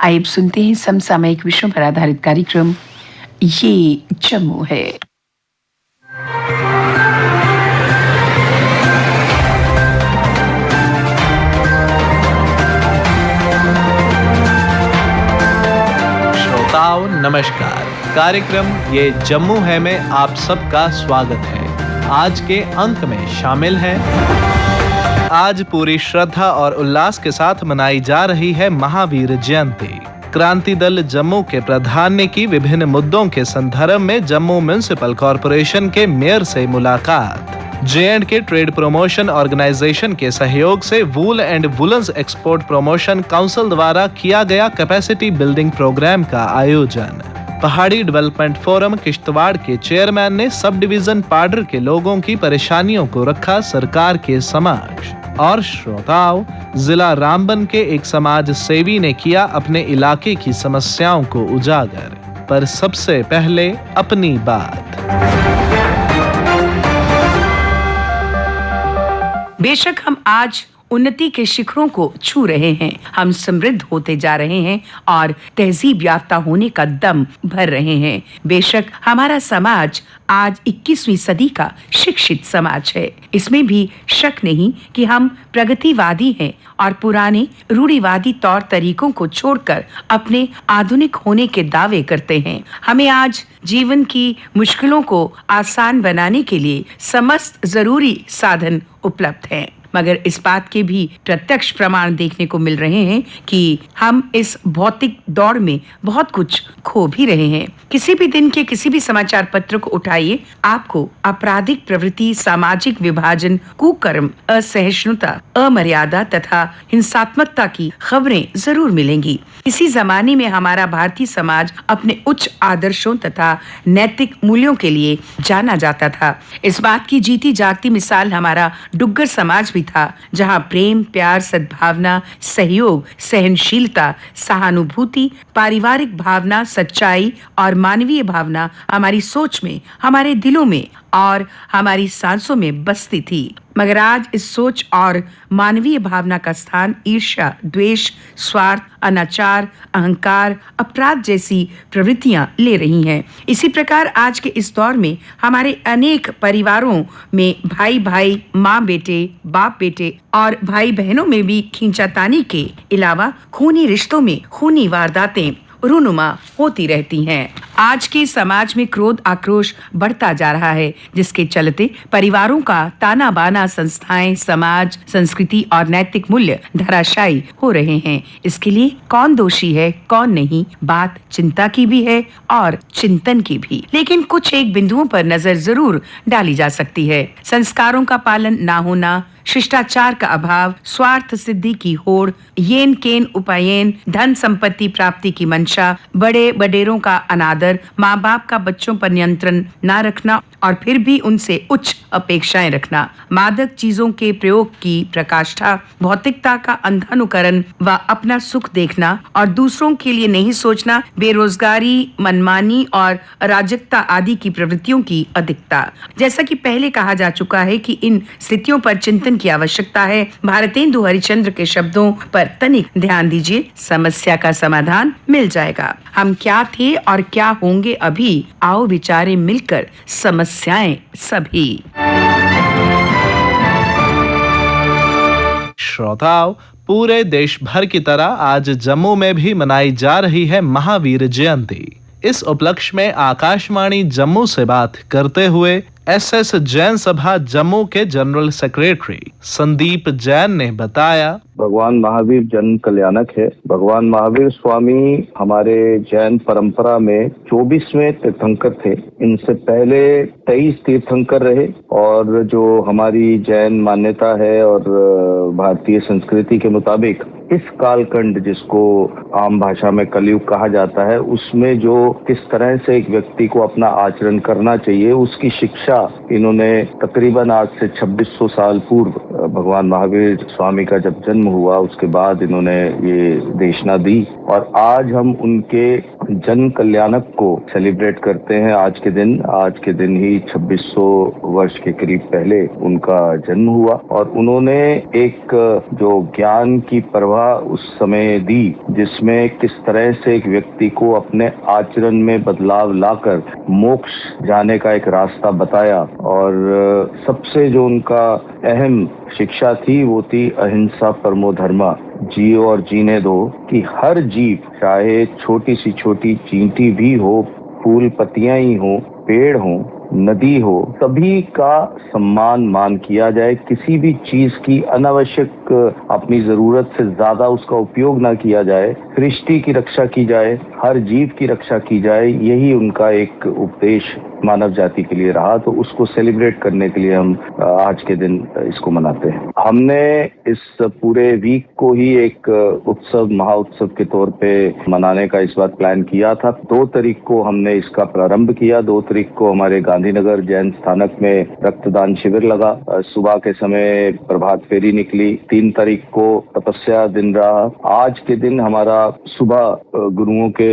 आइए अब सुनते हैं समसामयिक विषयों पर आधारित कार्यक्रम ये जम्मू है। श्रोताओं नमस्कार। कार्यक्रम ये जम्मू है में आप सबका स्वागत है। आज के अंक में शामिल है, आज पूरी श्रद्धा और उल्लास के साथ मनाई जा रही है महावीर जयंती। क्रांति दल जम्मू के प्रधान ने की विभिन्न मुद्दों के संदर्भ में जम्मू म्युनिसिपल कॉरपोरेशन के मेयर से मुलाकात। J&K ट्रेड प्रमोशन ऑर्गेनाइजेशन के सहयोग से wool and woollens export promotion council द्वारा किया गया कैपेसिटी बिल्डिंग प्रोग्राम का आयोजन। पहाड़ी डेवलपमेंट फोरम किश्तवाड़ के चेयरमैन ने सब डिवीजन पाडर के लोगों की परेशानियों को रखा सरकार के समक्ष। और श्रोताओं, जिला रामबन के एक समाज सेवी ने किया अपने इलाके की समस्याओं को उजागर। पर सबसे पहले अपनी बात। बेशक हम आज उन्नति के शिखरों को छू रहे हैं, हम समृद्ध होते जा रहे हैं और तहजीब याफ्ता होने का दम भर रहे हैं। बेशक हमारा समाज आज 21वीं सदी का शिक्षित समाज है, इसमें भी शक नहीं कि हम प्रगतिवादी हैं और पुराने रूढ़िवादी तौर तरीकों को छोड़कर अपने आधुनिक होने के दावे करते हैं। हमें आज जीवन की मुश्किलों को आसान बनाने के लिए समस्त जरूरी साधन उपलब्ध हैं, मगर इस बात के भी प्रत्यक्ष प्रमाण देखने को मिल रहे हैं कि हम इस भौतिक दौड़ में बहुत कुछ खो भी रहे हैं। किसी भी दिन के किसी भी समाचार पत्र को उठाइए, आपको आपराधिक प्रवृत्ति, सामाजिक विभाजन, कुकर्म, असहिष्णुता, अमर्यादा तथा हिंसात्मकता की खबरें जरूर मिलेंगी। इसी जमाने में हमारा भारतीय समाज अपने उच्च आदर्शों तथा नैतिक मूल्यों के लिए जाना जाता था। इस बात की जीती जागती मिसाल हमारा डुग्गर समाज भी था, जहां प्रेम, प्यार, सद्भावना, सहयोग, सहनशीलता, सहानुभूति, पारिवारिक भावना, सच्चाई और मानवीय भावना हमारी सोच में, हमारे दिलों में और हमारी सांसों में बसती थी। मगर आज इस सोच और मानवीय भावना का स्थान ईर्ष्या, द्वेष, स्वार्थ, अनाचार, अहंकार, अपराध जैसी प्रवृत्तियां ले रही हैं। इसी प्रकार आज के इस दौर में हमारे अनेक परिवारों में भाई भाई, माँ बेटे, बाप बेटे और भाई बहनों में भी खींचातानी के अलावा खूनी रिश्तों में खूनी वारदातें रूनुमा होती रहती हैं। आज के समाज में क्रोध, आक्रोश बढ़ता जा रहा है, जिसके चलते परिवारों का ताना बाना, संस्थाएं, समाज, संस्कृति और नैतिक मूल्य धराशायी हो रहे हैं। इसके लिए कौन दोषी है, कौन नहीं, बात चिंता की भी है और चिंतन की भी। लेकिन कुछ एक बिंदुओं पर नजर जरूर डाली जा सकती है। संस्कारों का पालन ना होना, शिष्टाचार का अभाव, स्वार्थ सिद्धि की होड़, येन केन उपायन, धन संपत्ति प्राप्ति की मंशा, बड़े बडेरों का अनादर, माँ बाप का बच्चों पर नियंत्रण न रखना और फिर भी उनसे उच्च अपेक्षाएं रखना, मादक चीजों के प्रयोग की प्रकाष्ठा, भौतिकता का अंधानुकरण व अपना सुख देखना और दूसरों के लिए नहीं सोचना, बेरोजगारी, मनमानी और अराजकता आदि की प्रवृत्तियों की अधिकता। जैसा कि पहले कहा जा चुका है कि इन स्थितियों पर चिंतन की आवश्यकता है। भारतेंदु हरिश्चंद्र के शब्दों पर तनिक ध्यान दीजिए, समस्या का समाधान मिल जाएगा। हम क्या थे और क्या होंगे अभी, आओ विचारे मिलकर समस्याएं सभी। श्रोताओं, पूरे देश भर की तरह आज जम्मू में भी मनाई जा रही है महावीर जयंती। इस उपलक्ष्य में आकाशवाणी जम्मू से बात करते हुए SS जैन सभा जम्मू के जनरल सेक्रेटरी संदीप जैन ने बताया, भगवान महावीर जन कल्याणक है। भगवान महावीर स्वामी हमारे जैन परंपरा में 24वें तीर्थंकर थे। इनसे पहले 23 तीर्थंकर रहे और जो हमारी जैन मान्यता है और भारतीय संस्कृति के मुताबिक इस कालखंड, जिसको आम भाषा में कलयुग कहा जाता है, उसमें जो किस तरह से एक व्यक्ति को अपना आचरण करना चाहिए, उसकी शिक्षा इन्होंने तकरीबन आज से 2600 साल पूर्व भगवान महावीर स्वामी का जब जन्म हुआ उसके बाद इन्होंने ये देशना दी और आज हम उनके जन कल्याणक को सेलिब्रेट करते हैं। आज के दिन ही 2600 वर्ष के करीब पहले उनका जन्म हुआ और उन्होंने एक जो ज्ञान की परवाह सभा उस समय दी जिसमें किस तरह से एक व्यक्ति को अपने आचरण में बदलाव लाकर मोक्ष जाने का एक रास्ता बताया। और सबसे जो उनका अहम शिक्षा थी वो थी अहिंसा परमो धर्मा, जियो और जीने दो, कि हर जीव चाहे छोटी सी छोटी चींटी भी हो, फूल पत्तियां ही हो, पेड़ हो, नदी हो, सभी का सम्मान मान किया जाए। किसी भी चीज की अनावश्यक अपनी जरूरत से ज्यादा उसका उपयोग ना किया जाए। सृष्टि की रक्षा की जाए, हर जीव की रक्षा की जाए। यही उनका एक उपदेश मानव जाति के लिए रहा। तो उसको सेलिब्रेट करने के लिए हम आज के दिन इसको मनाते हैं। हमने इस पूरे वीक को ही एक उत्सव, महाउत्सव के तौर पे मनाने का इस बार प्लान किया था। 2 तारीख को हमने इसका प्रारंभ किया। 2 तारीख को हमारे गांधीनगर जैन स्थानक में रक्तदान शिविर लगा। सुबह के समय प्रभात फेरी निकली। 3 तारीख को तपस्या दिन रहा। आज के दिन हमारा सुबह गुरुओं के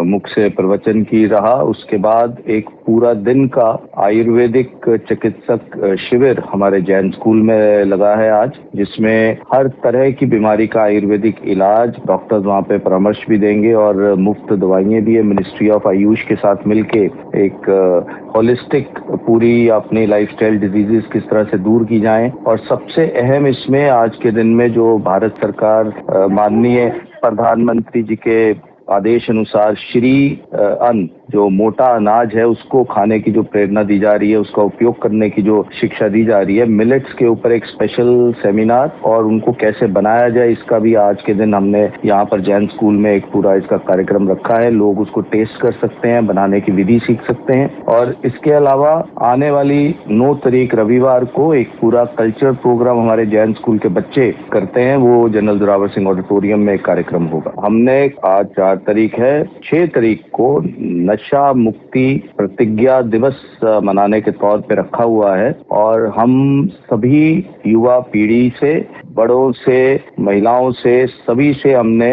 मुख से प्रवचन की रहा। उसके बाद एक पूरा दिन का आयुर्वेदिक चिकित्सक शिविर हमारे जैन स्कूल में लगा है आज, जिसमें हर तरह की बीमारी का आयुर्वेदिक इलाज, डॉक्टर्स वहाँ पे परामर्श भी देंगे और मुफ्त दवाइयाँ भी है। मिनिस्ट्री ऑफ आयुष के साथ मिलके एक होलिस्टिक पूरी अपनी लाइफस्टाइल डिजीजेस किस तरह से दूर की जाएं। और सबसे अहम इसमें आज के दिन में जो भारत सरकार माननीय प्रधानमंत्री जी के आदेश अनुसार श्री अन्न, जो मोटा अनाज है, उसको खाने की जो प्रेरणा दी जा रही है, उसका उपयोग करने की जो शिक्षा दी जा रही है। मिलेट्स के ऊपर एक स्पेशल सेमिनार और उनको कैसे बनाया जाए, इसका भी आज के दिन हमने यहाँ पर जैन स्कूल में एक पूरा इसका कार्यक्रम रखा है। लोग उसको टेस्ट कर सकते हैं, बनाने की विधि सीख सकते हैं। और इसके अलावा आने वाली 9 तारीख रविवार को एक पूरा कल्चर प्रोग्राम हमारे जैन स्कूल के बच्चे करते हैं। वो जनरल जोरावर सिंह ऑडिटोरियम में एक कार्यक्रम होगा। हमने आज 4 तारीख है, 6 तारीख को नशा मुक्ति प्रतिज्ञा दिवस मनाने के तौर पे रखा हुआ है। और हम सभी युवा पीढ़ी से, बड़ों से, महिलाओं से, सभी से हमने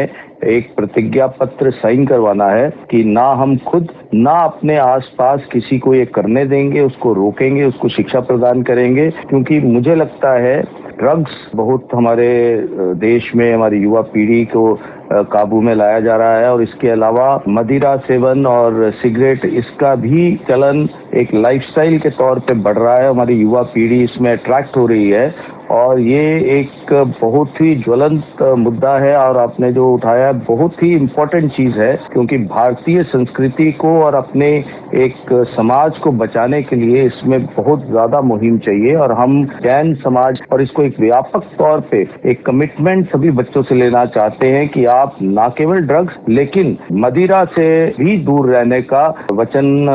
एक प्रतिज्ञा पत्र साइन करवाना है कि ना हम खुद, ना अपने आसपास किसी को ये करने देंगे, उसको रोकेंगे, उसको शिक्षा प्रदान करेंगे। क्योंकि मुझे लगता है ड्रग्स बहुत हमारे देश में हमारी युवा पीढ़ी को काबू में लाया जा रहा है। और इसके अलावा मदिरा सेवन और सिगरेट, इसका भी चलन एक लाइफस्टाइल के तौर पे बढ़ रहा है। हमारी युवा पीढ़ी इसमें अट्रैक्ट हो रही है और ये एक बहुत ही ज्वलंत मुद्दा है। और आपने जो उठाया बहुत ही इम्पोर्टेंट चीज है, क्योंकि भारतीय संस्कृति को और अपने एक समाज को बचाने के लिए इसमें बहुत ज्यादा मुहिम चाहिए। और हम जैन समाज और इसको एक व्यापक तौर पे एक कमिटमेंट सभी बच्चों से लेना चाहते हैं कि आप ना केवल ड्रग्स लेकिन मदिरा से भी दूर रहने का वचन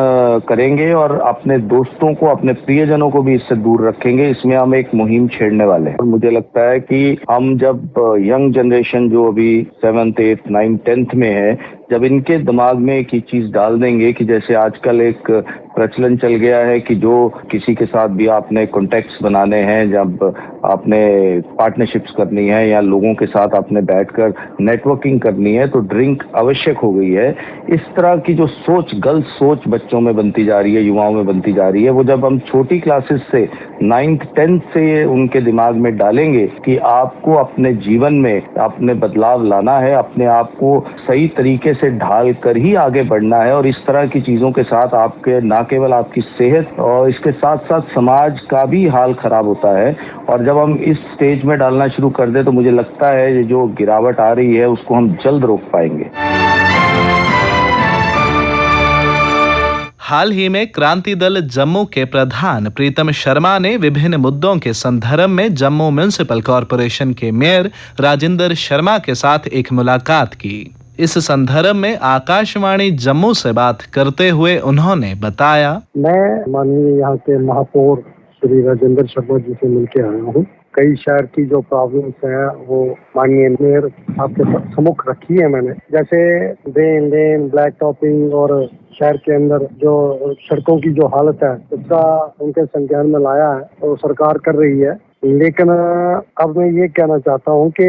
करेंगे और अपने दोस्तों को, अपने प्रियजनों को भी इससे दूर रखेंगे। इसमें हम एक मुहिम छेड़ने वाले हैं। और मुझे लगता है कि हम जब यंग जनरेशन जो अभी 7th 8th 9th 10th में है, जब इनके दिमाग में एक चीज डाल देंगे कि जैसे आजकल एक प्रचलन चल गया है कि जो किसी के साथ भी आपने कॉन्टेक्ट्स बनाने हैं, जब आपने पार्टनरशिप्स करनी है या लोगों के साथ आपने बैठकर नेटवर्किंग करनी है, तो ड्रिंक आवश्यक हो गई है। इस तरह की जो सोच, गलत सोच बच्चों में बनती जा रही है, युवाओं में बनती जा रही है, वो जब हम छोटी क्लासेस से 9th 10th से उनके दिमाग में डालेंगे कि आपको अपने जीवन में अपने बदलाव लाना है, अपने आप को सही तरीके से ढाल कर ही आगे बढ़ना है। और इस तरह की चीजों के साथ आपके ना केवल आपकी सेहत और इसके साथ साथ समाज का भी हाल खराब होता है। और जब हम इस स्टेज में डालना शुरू कर दे तो मुझे लगता है ये जो गिरावट आ रही है उसको हम जल्द रोक पाएंगे। हाल ही में क्रांति दल जम्मू के प्रधान प्रीतम शर्मा ने विभिन्न मुद्दों के संदर्भ में जम्मू म्युनिसिपल कॉरपोरेशन के मेयर राजेंद्र शर्मा के साथ एक मुलाकात की। इस संदर्भ में आकाशवाणी जम्मू से बात करते हुए उन्होंने बताया, मैं माननीय यहाँ के महापौर श्री राजेंद्र शर्मा जी से मिलके आया हूँ। कई शहर की जो प्रॉब्लम्स है वो माननीय मेयर आपके सम्मुख रखी है मैंने, जैसे ड्रेन लेन, ब्लैक टॉपिंग और शहर के अंदर जो सड़कों की जो हालत है उसका उनके संज्ञान में लाया है और सरकार कर रही है। लेकिन अब मैं ये कहना चाहता हूँ कि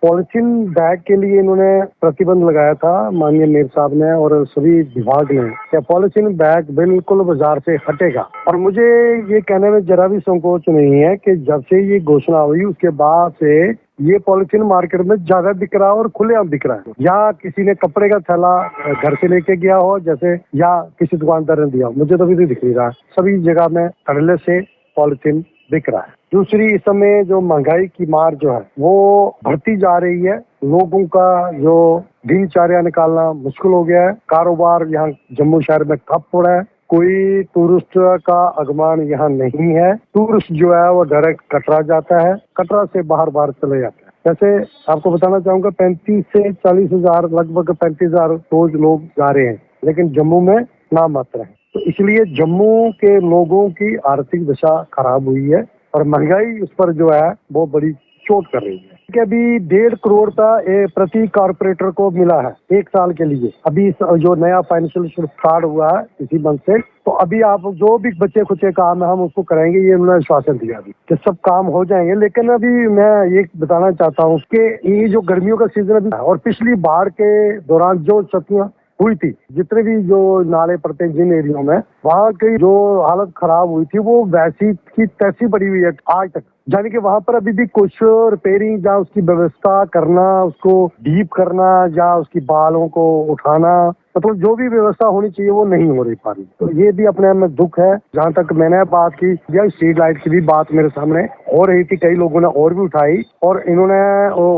पॉलिथीन बैग के लिए इन्होंने प्रतिबंध लगाया था माननीय मेयर साहब ने और सभी विभाग ने, क्या पॉलिथीन बैग बिल्कुल बाजार से हटेगा। और मुझे ये कहने में जरा भी संकोच नहीं है कि जब से ये घोषणा हुई उसके बाद से ये पॉलिथीन मार्केट में ज्यादा बिक रहा है और खुलेआम बिक रहा है। या किसी ने कपड़े का थैला घर से लेके गया हो जैसे, या किसी दुकानदार ने दिया, मुझे तो अभी भी दिख नहीं रहा। सभी जगह में थैले से पॉलिथीन बिक रहा है। दूसरी, इस समय जो महंगाई की मार जो है वो बढ़ती जा रही है। लोगों का जो दिनचर्या निकालना मुश्किल हो गया है। कारोबार यहाँ जम्मू शहर में ठप हो रहा है। कोई टूरिस्ट का आगमन यहाँ नहीं है। टूरिस्ट जो है वो डायरेक्ट कटरा जाता है, कटरा से बाहर चले जाता है। जैसे आपको बताना चाहूंगा 35 से 40 हजार, लगभग 35,000 रोज लोग जा रहे हैं, लेकिन जम्मू में नाम मात्र है। तो इसलिए जम्मू के लोगों की आर्थिक दशा खराब हुई है और महंगाई उस पर जो है वो बड़ी चोट कर रही है। कि अभी 1.5 करोड़ का प्रति कारपोरेटर को मिला है 1 साल के लिए। अभी जो नया फाइनेंशियल स्टार्ट हुआ है इसी मंथ से, तो अभी आप जो भी बच्चे खुचे काम है हम उसको कराएंगे, ये उन्होंने आश्वासन दिया अभी कि सब काम हो जाएंगे। लेकिन अभी मैं ये बताना चाहता हूँ कि ये जो गर्मियों का सीजन अभी और पिछली बाढ़ के दौरान जो क्षतियां हुई थी, जितने भी जो नाले पड़ते हैं जिन एरियो में, वहाँ की जो हालत खराब हुई थी वो वैसी की तैसी पड़ी हुई है आज तक। यानी कि वहाँ पर अभी भी कुछ रिपेयरिंग या उसकी व्यवस्था करना, उसको डीप करना या उसकी बालों को उठाना, मतलब जो भी व्यवस्था होनी चाहिए वो नहीं हो रही पा रही। तो ये भी अपने आप में दुख है। जहाँ तक मैंने बात की या स्ट्रीट लाइट की भी बात मेरे सामने हो रही थी, कई लोगों ने और भी उठाई और इन्होंने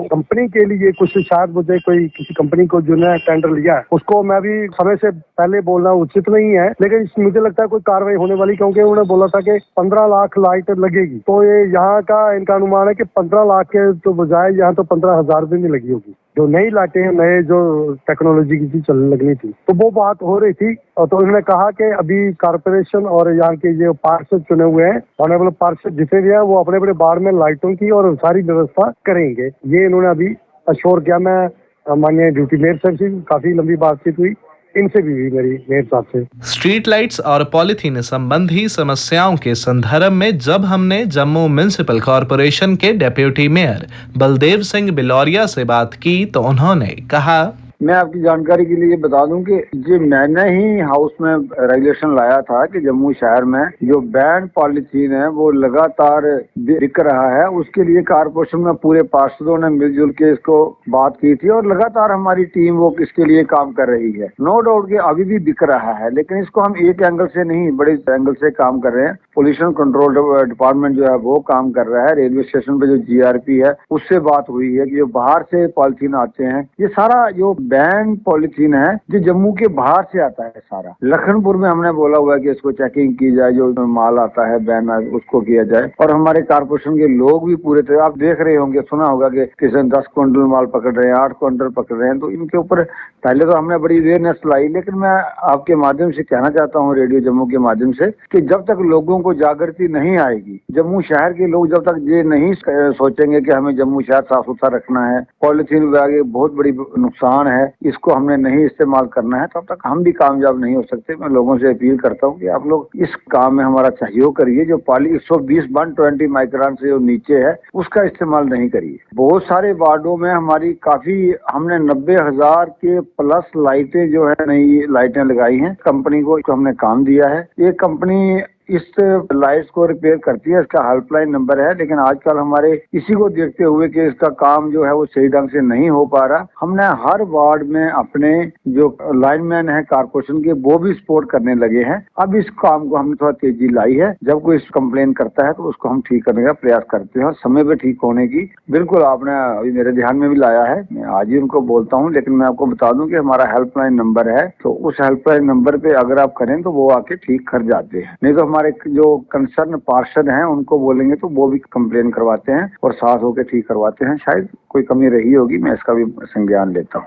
कंपनी के लिए कुछ, शायद मुझे कोई किसी कंपनी को जो ने टेंडर लिया है उसको मैं भी समय से पहले बोलना उचित नहीं है, लेकिन मुझे लगता है कोई कार्रवाई होने वाली, क्योंकि उन्होंने बोला था कि 15 लाख लाइट लगेगी। तो ये यहाँ का इनका अनुमान है कि 15 लाख के तो बजाय यहाँ तो 15,000 भी नहीं लगी होगी। जो नई लाइटें नए जो टेक्नोलॉजी की चलने लगनी थी, तो वो बात हो रही थी। तो उन्होंने कहा कि अभी कारपोरेशन और यहाँ के जो पार्षद चुने हुए हैं, ऑनरेबल पार्षद जितने भी हैं, वो अपने अपने वार्ड में लाइटों की और सारी व्यवस्था करेंगे। ये इन्होंने अभी अश्योर किया। मैं माननीय ड्यूटी मेयर साहब से काफी लंबी बातचीत हुई, इनसे भी मेरी मेयर साहब से। स्ट्रीट लाइट्स और पॉलिथीन संबंधी समस्याओं के संदर्भ में जब हमने जम्मू म्युनिसिपल कॉरपोरेशन के डेप्यूटी मेयर बलदेव सिंह बिलौरिया से बात की तो उन्होंने कहा, मैं आपकी जानकारी के लिए बता दूं कि जी मैंने ही हाउस में रेगुलेशन लाया था कि जम्मू शहर में जो बैंड पॉलिथीन है वो लगातार बिक रहा है। उसके लिए कारपोरेशन में पूरे पार्षदों ने मिलजुल के इसको बात की थी और लगातार हमारी टीम वो इसके लिए काम कर रही है। नो डाउट कि अभी भी बिक रहा है, लेकिन इसको हम एक एंगल से नहीं, बड़े एंगल से काम कर रहे हैं। पोल्यूशन कंट्रोल डिपार्टमेंट जो है वो काम कर रहा है। रेलवे स्टेशन पे जो GRP है उससे बात हुई है कि जो बाहर से पॉलिथीन आते हैं, ये सारा जो बैन पॉलिथीन है जो जम्मू के बाहर से आता है सारा। लखनपुर में हमने बोला हुआ है कि इसको चेकिंग की जाए, जो माल आता है बैन उसको किया जाए। और हमारे कारपोरेशन के लोग भी पूरे तरह, आप देख रहे होंगे, सुना होगा कि किसी 10 क्विंटल माल पकड़ रहे हैं, 8 क्विंटल पकड़ रहे हैं। तो इनके ऊपर पहले तो हमने बड़ी अवेयरनेस लाई, लेकिन मैं आपके माध्यम से कहना चाहता हूँ, रेडियो जम्मू के माध्यम से, कि जब तक लोगों को जागृति नहीं आएगी, जम्मू शहर के लोग जब तक ये नहीं सोचेंगे कि हमें जम्मू शहर साफ सुथरा रखना है, पॉलिथीन बैग बहुत बड़ी नुकसान है, इसको हमने नहीं इस्तेमाल करना है, तब तक हम भी कामयाब नहीं हो सकते। मैं लोगों से अपील करता हूँ कि आप लोग इस काम में हमारा सहयोग करिए। जो पॉली 120 माइक्रोन से जो नीचे है उसका इस्तेमाल नहीं करिए। बहुत सारे वार्डों में हमारी काफी, हमने 90,000 के प्लस लाइटें जो है नई लाइटें लगाई हैं। कंपनी को हमने काम दिया है। ये कंपनी इस लाइट्स को रिपेयर करती है, इसका हेल्पलाइन नंबर है। लेकिन आजकल हमारे इसी को देखते हुए कि इसका काम जो है वो सही ढंग से नहीं हो पा रहा, हमने हर वार्ड में अपने जो लाइनमैन है कारपोरेशन के वो भी सपोर्ट करने लगे हैं। अब इस काम को हमने थोड़ा तेजी लाई है। जब कोई कंप्लेन करता है तो उसको हम ठीक करने का प्रयास करते हैं और समय पे ठीक होने की बिल्कुल आपने अभी मेरे ध्यान में भी लाया है। मैं आज ही उनको बोलता हूँ, लेकिन मैं आपको बता दूं कि हमारा हेल्पलाइन नंबर है, तो उस हेल्पलाइन नंबर पे अगर आप करें तो वो आके ठीक कर जाते हैं। नहीं तो हमारे जो कंसर्न पार्षद हैं उनको बोलेंगे तो वो भी कंप्लेन करवाते हैं और साथ होकर ठीक करवाते हैं। शायद कोई कमी रही होगी, मैं इसका भी संज्ञान लेता हूँ।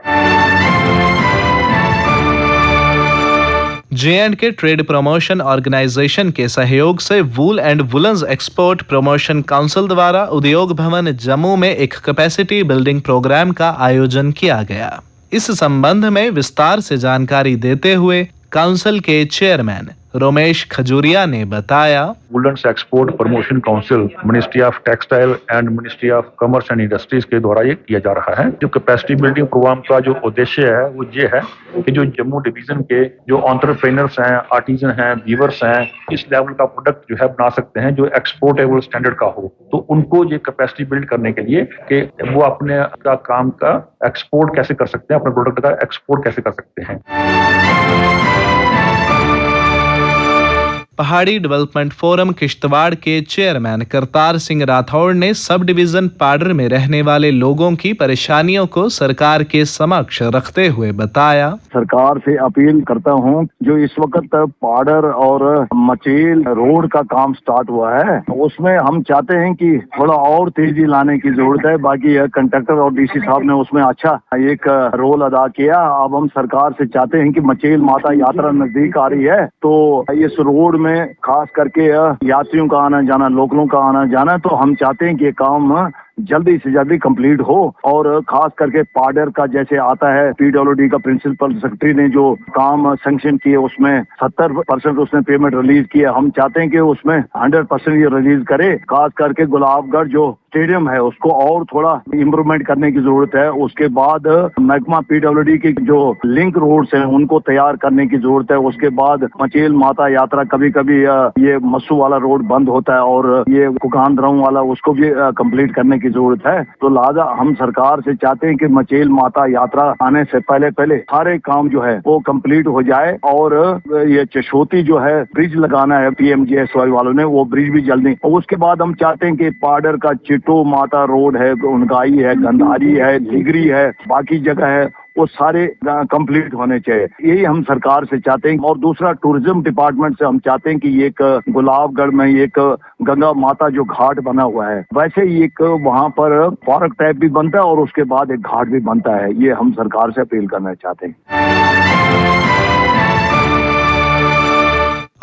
J&K ट्रेड प्रमोशन ऑर्गेनाइजेशन के सहयोग से wool and woollens export promotion council द्वारा उद्योग भवन जम्मू में एक कैपेसिटी बिल्डिंग प्रोग्राम का आयोजन किया गया। इस संबंध में विस्तार से जानकारी देते हुए काउंसिल के चेयरमैन रोमेश खजूरिया ने बताया, Woodlands export promotion council, ministry of textile and ministry of commerce and industries के द्वारा ये किया जा रहा है। जो कैपेसिटी बिल्डिंग प्रोग्राम का जो उद्देश्य है वो ये है कि जो जम्मू डिवीजन के जो एंटरप्रेन्योर्स हैं, आर्टिजन हैं, वीवर्स हैं, इस लेवल का प्रोडक्ट जो है बना सकते हैं जो एक्सपोर्टेबल स्टैंडर्ड का हो, तो उनको ये कैपेसिटी बिल्ड करने के लिए कि वो अपने का काम का एक्सपोर्ट कैसे कर सकते हैं, अपने प्रोडक्ट का एक्सपोर्ट कैसे कर सकते हैं। पहाड़ी डेवलपमेंट फोरम किश्तवाड़ के चेयरमैन करतार सिंह राठौड़ ने सब डिवीजन पाडर में रहने वाले लोगों की परेशानियों को सरकार के समक्ष रखते हुए बताया, सरकार से अपील करता हूं, जो इस वक्त पाडर और मचेल रोड का काम स्टार्ट हुआ है, उसमें हम चाहते हैं कि थोड़ा और तेजी लाने की जरूरत है। बाकी कंट्रैक्टर और डीसी साहब ने उसमें अच्छा एक रोल अदा किया। अब हम सरकार से चाहते हैं कि मचेल माता यात्रा नजदीक आ रही है, तो इस रोड में खास करके यात्रियों का आना जाना, लोकलों का आना जाना, तो हम चाहते हैं कि ये काम जल्दी से जल्दी कंप्लीट हो। और खास करके पाडर का जैसे आता है, पीडब्ल्यूडी का प्रिंसिपल सेक्रेटरी ने जो काम सैंक्शन किए उसमें 70% उसने पेमेंट रिलीज किया। हम चाहते हैं कि उसमें 100% ये रिलीज करे। खास करके गुलाबगढ़ जो स्टेडियम है उसको और थोड़ा इम्प्रूवमेंट करने की जरूरत है। उसके बाद महकमा पीडब्ल्यूडी के जो लिंक रोड्स हैं उनको तैयार करने की जरूरत है। उसके बाद मचेल माता यात्रा, कभी कभी ये मस्सू वाला रोड बंद होता है और ये कुकानद्राऊ वाला, उसको भी कंप्लीट करने की जरूरत है। तो लिहाजा हम सरकार से चाहते हैं कि मचेल माता यात्रा आने से पहले सारे काम जो है वो कंप्लीट हो जाए। और ये चशोती जो है ब्रिज लगाना है पीएमजीएसवाई वालों ने, वो ब्रिज भी जल्दी। और उसके बाद हम चाहते हैं कि पाडर का चिटो माता रोड है, उनगाई है, गंधारी है, धिगरी है, बाकी जगह है, वो सारे कंप्लीट होने चाहिए। यही हम सरकार से चाहते हैं। और दूसरा, टूरिज्म डिपार्टमेंट से हम चाहते हैं कि एक गुलाबगढ़ में एक गंगा माता जो घाट बना हुआ है, वैसे ही एक वहाँ पर पार्क टाइप भी बनता है और उसके बाद एक घाट भी बनता है। ये हम सरकार से अपील करना चाहते हैं।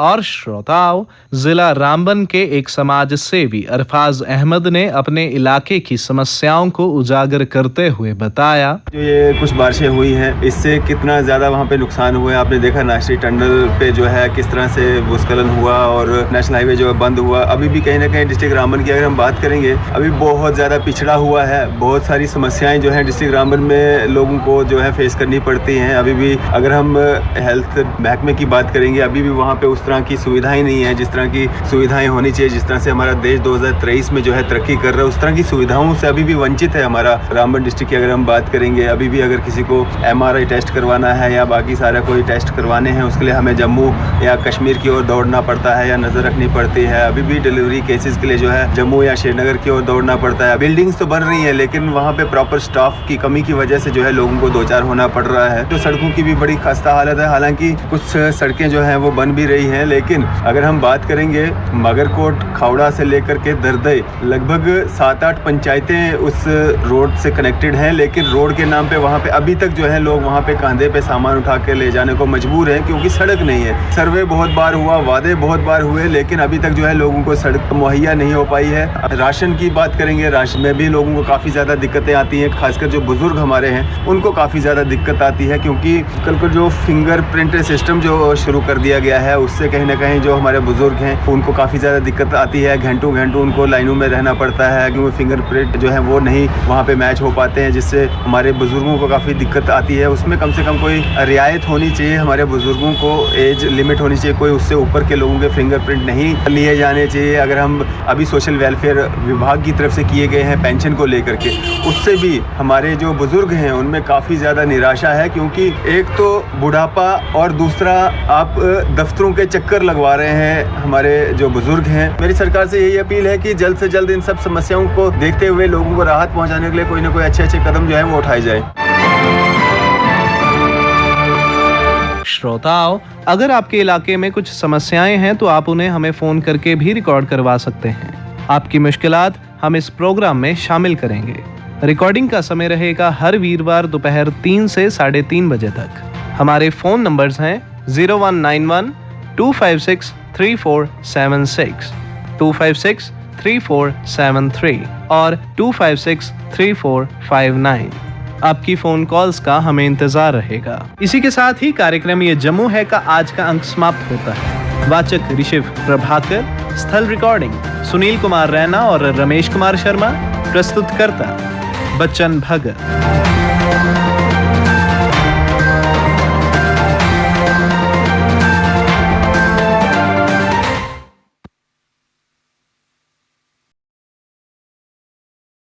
और श्रोताओं, जिला रामबन के एक समाज सेवी अरफाज अहमद ने अपने इलाके की समस्याओं को उजागर करते हुए बताया, जो ये कुछ बारिशें हुई हैं इससे कितना ज़्यादा वहाँ पे नुकसान हुआ है। आपने देखा नाश्री टनल पे जो है किस तरह से भूस्खलन हुआ और नेशनल हाईवे जो है बंद हुआ। अभी भी कहीं ना कहीं डिस्ट्रिक्ट रामबन की अगर हम बात करेंगे, अभी बहुत ज़्यादा पिछड़ा हुआ है। बहुत सारी समस्याएँ जो हैं डिस्ट्रिक्ट रामबन में लोगों को जो है फेस करनी पड़ती हैं। अभी भी अगर हम हेल्थ महकमे की बात करेंगे, अभी भी वहाँ पे उस तरह की सुविधाएं नहीं है जिस तरह की सुविधाएं होनी चाहिए। जिस तरह से हमारा देश 2023 में जो है तरक्की कर रहा है, उस तरह की सुविधाओं से अभी भी वंचित है हमारा रामबन डिस्ट्रिक्ट की अगर हम बात करेंगे। अभी भी अगर किसी को MRI टेस्ट करवाना है या बाकी सारा कोई टेस्ट करवाने हैं, उसके लिए हमें जम्मू या कश्मीर की ओर दौड़ना पड़ता है या नजर रखनी पड़ती है। अभी भी डिलीवरी केसेस के लिए जो है जम्मू या श्रीनगर की ओर दौड़ना पड़ता है। बिल्डिंग्स तो बन रही है लेकिन वहाँ पे प्रॉपर स्टाफ की कमी की वजह से जो है लोगों को दो चार होना पड़ रहा है। तो सड़कों की भी बड़ी खस्ता हालत है। हालांकि कुछ सड़कें जो है वो बन भी रही हैं, लेकिन अगर हम बात करेंगे मगरकोट खावड़ा से लेकर के दरदई, लगभग 7-8 पंचायतें उस रोड से कनेक्टेड हैं, लेकिन रोड के नाम पे वहाँ पे अभी तक जो है लोग वहाँ पे कंधे पे सामान उठा के ले जाने को मजबूर हैं क्योंकि सड़क नहीं है। सर्वे बहुत बार हुआ, वादे बहुत बार हुए, लेकिन अभी तक जो है लोगों को सड़क मुहैया नहीं हो पाई है। राशन की बात करेंगे, राशन में भी लोगों को काफ़ी ज़्यादा दिक्कतें आती हैं। खासकर जो बुजुर्ग हमारे हैं उनको काफ़ी ज़्यादा दिक्कत आती है क्योंकि कल को जो फिंगरप्रिंट सिस्टम जो शुरू कर दिया गया है उससे कहीं ना कहीं जो हमारे बुजुर्ग हैं उनको काफ़ी ज़्यादा दिक्कत आती है। घंटों उनको लाइनों में रहना पड़ता है क्योंकि फिंगरप्रिंट जो है वो नहीं वहाँ पे मैच हो पाते हैं, जिससे हमारे बुजुर्गों को काफ़ी दिक्कत आती है। उसमें कम से कम कोई रियायत होनी चाहिए। हमारे बुजुर्गों को एज लिमिट होनी चाहिए, कोई उससे ऊपर के लोगों के फिंगरप्रिंट नहीं लिए जाने चाहिए। अगर हम अभी सोशल वेलफेयर विभाग की तरफ से किए गए हैं पेंशन को लेकर के, उससे भी हमारे जो बुजुर्ग हैं उनमें काफ़ी ज़्यादा निराशा है क्योंकि एक तो बुढ़ापा और दूसरा आप दफ्तरों के चक्कर लगवा रहे हैं हमारे जो बुजुर्ग हैं। मेरी सरकार से यही अपील है कि जल्द से जल्द इन सब समस्याओं को देखते हुए लोगों को राहत पहुंचाने के लिए कोई ना कोई अच्छे कदम जो है वो उठाए जाए। श्रोताओं, अगर आपके इलाके में कुछ समस्याएं हैं तो आप उन्हें हमें फोन करके भी रिकॉर्ड करवा सकते हैं। आपकी मुश्किलात हम इस प्रोग्राम में शामिल करेंगे। रिकॉर्डिंग का समय रहेगा हर वीरवार दोपहर 3 से 3:30 बजे तक। हमारे फोन नंबर्स हैं 0191 256 3476, 256 3473 और 256 3459। आपकी फोन कॉल्स का हमें इंतजार रहेगा। इसी के साथ ही कार्यक्रम ये जम्मू है का आज का अंक समाप्त होता है। वाचक ऋषिव प्रभाकर, स्थल रिकॉर्डिंग सुनील कुमार रैना और रमेश कुमार शर्मा, प्रस्तुतकर्ता बच्चन भगत।